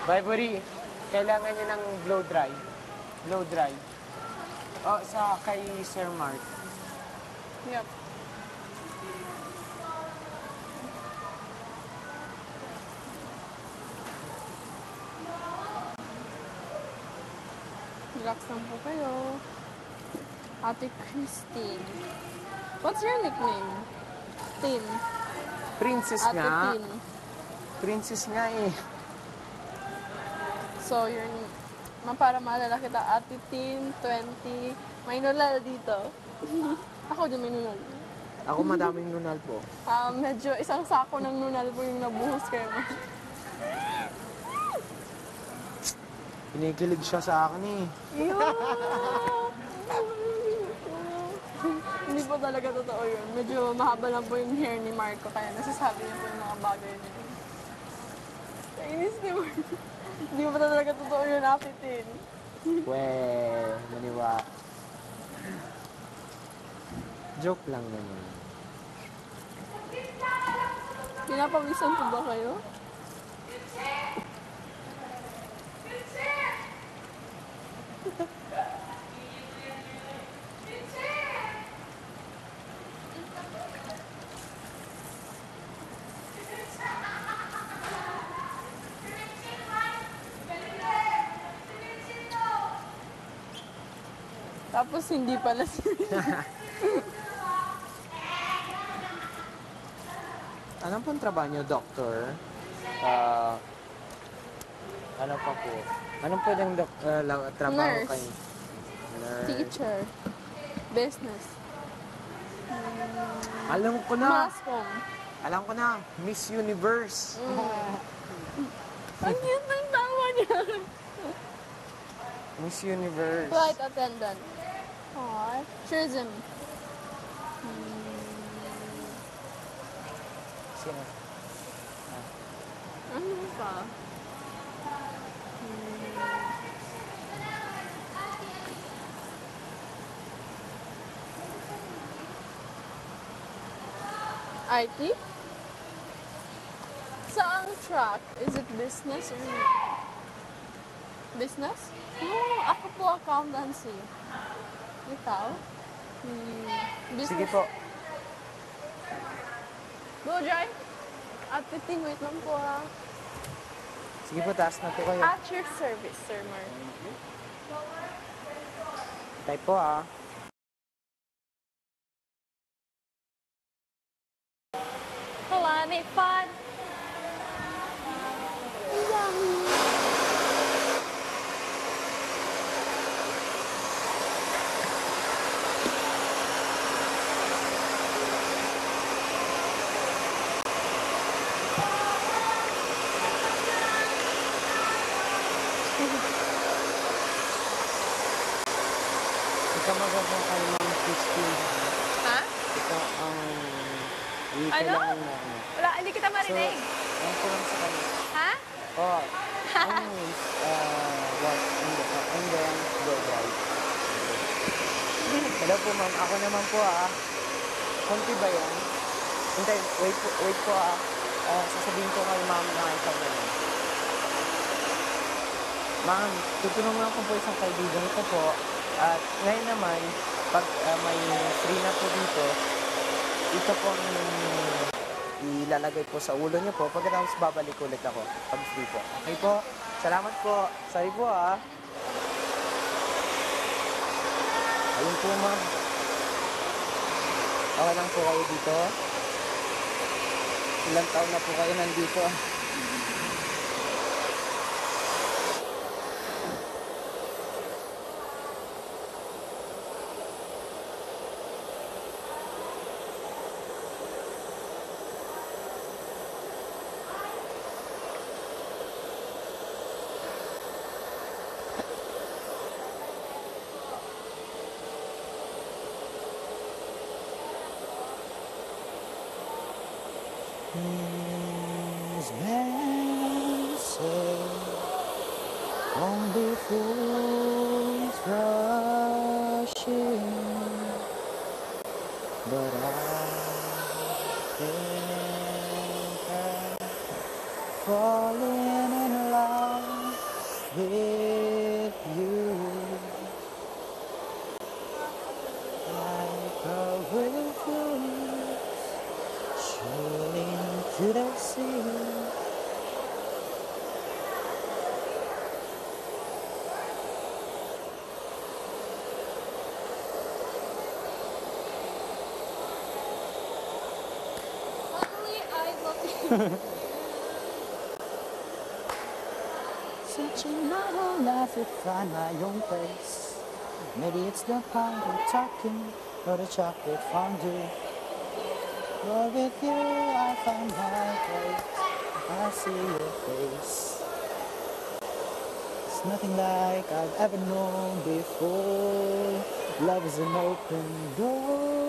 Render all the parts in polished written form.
Vibory, kailangan niya ng blow dry. Blow dry. O, sa kay Sir Mark. Yep. Relax lang po kayo. Ate Christine. What's your nickname? Tin. Princess Ate nga. Tin. Princess nga eh. So, para maalala kita, Ate Tin, 20. May nunal dito. Ako din may nunal. Ako madaming nunal po. Medyo isang sako ng nunal po yung nabuhos kayo. Kinikilig siya sa akin eh. Hindi po talaga totoo yun. Medyo mahaba lang po yung hair ni Marco, kaya nasasabi niya po yung mga bagay niya. Kainis ni Marco. Hindi po talaga totoo yun, Ate Tin. Well, maniwa. Joke lang naman. Pinapawisan po ba kayo? Tapos hindi pala si Ano pong trabaho niyo, doctor? Ano pa po? Anong pwedeng trabaho Nurse. kayo? Nurse. Teacher. Business. Alam ko na. Mascom. Alam ko na. Miss Universe. Ang cute ng tawa niya. Miss Universe. Flight attendant. Aww. Tourism. Sino? Ano pa? IT? Saan track? Is it business or business? No, ako po accountancy. Ikaw? Business? Sige po. Go, Jai. At 15, wait lang po ah. Sige po, taas na po kayo. At your service, Sir Mark. Type po ah. Kalani, fun! Ikaw magandang kay Ma'am Christine. Ha? Ito ang... Ano? Wala, hindi kita marinig. Ang kurang sa kanya. Ha? Oh, anyways, what? And then, go right. Hello po ma'am, ako naman po konti ba yan? Hintay, wait po sasabihin ko kay ma'am na ikaw na yan. Ma'am, tutulungan ko po isang kaibigan ko po. At ngayon naman, pag may free na po dito, ito po ang ilalagay po sa ulo niyo po. Pagkatapos babalik ulit ako pag free po. Okay po? Salamat po. Sorry po Ayun po ma'am. Okay lang po kayo dito. Ilang taon na po kayo nandito. His blessed only fools rushing, but I think I'm falling in love with you. Like a river flows surely into the sea. Luckily, I love you. Searching my whole life to find my own place. Maybe it's the party talking or the chocolate fondue. But with you I find my place. I see your face. It's nothing like I've ever known before. Love is an open door.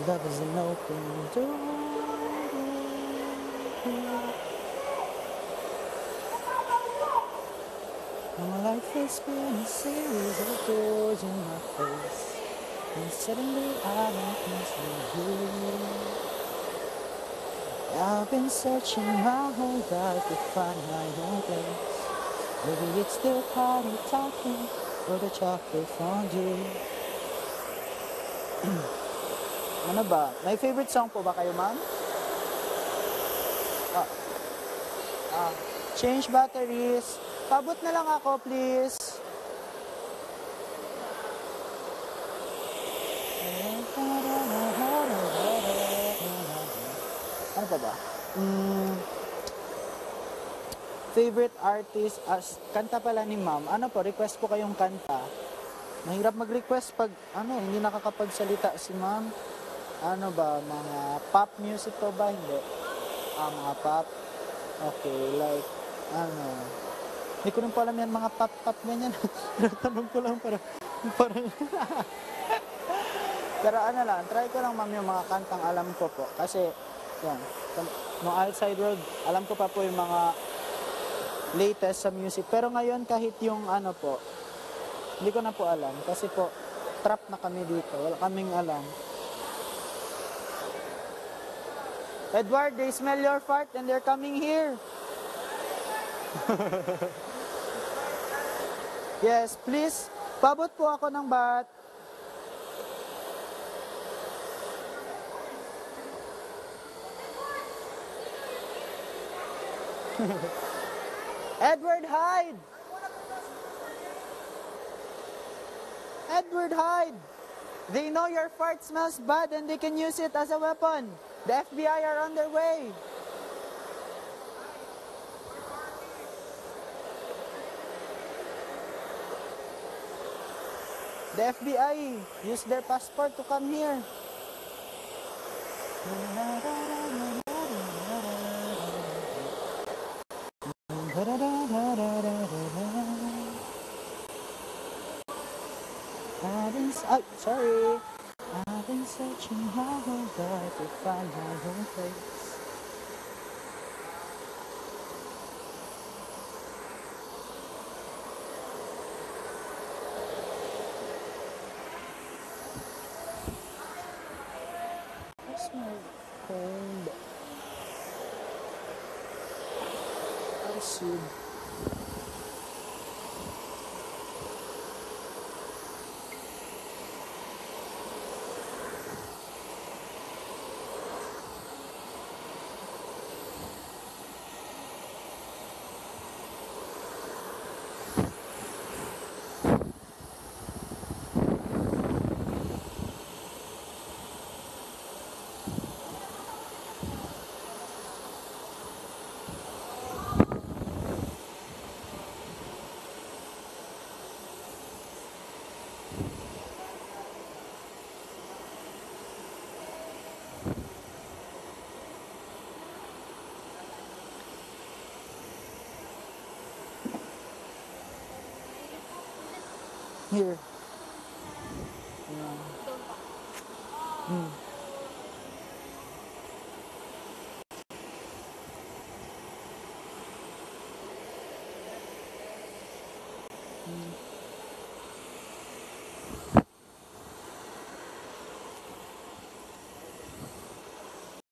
Love is an open door. And my life has been a series of doors in my face. And suddenly I bump into you. I've been searching my whole life to find my own place. Maybe it's the party talking or the chocolate fondue. Ano ba? May favorite song po ba kayo, ma'am? Change batteries. Pabot na lang ako, please. Ano pa ba? Favorite artist as kanta pala ni ma'am. Ano po, request po kayong kanta. Mahirap mag-request pag hindi nakakapagsalita si ma'am. Ano ba, mga pop music po ba? Hindi. Mga pop. Okay, like hindi ko rin po alam yan, mga pop ganyan. Tanong ko lang parang pero lang, try ko lang ma'am yung mga kantang alam ko po. Kasi, yan, no Outside World, alam ko pa po yung mga latest sa music. Pero ngayon, kahit yung po, hindi ko na po alam. Kasi po, trap na kami dito. Wala kaming alam. Edward, they smell your fart and they're coming here. Yes, please. Pabot po ako ng bat. Edward, hide! Edward, hide! They know your fart smells bad and they can use it as a weapon. The FBI are on their way. The FBI use their passport to come here. Sorry. I've been searching my whole life to find my own place. Where's my phone? I see. Here.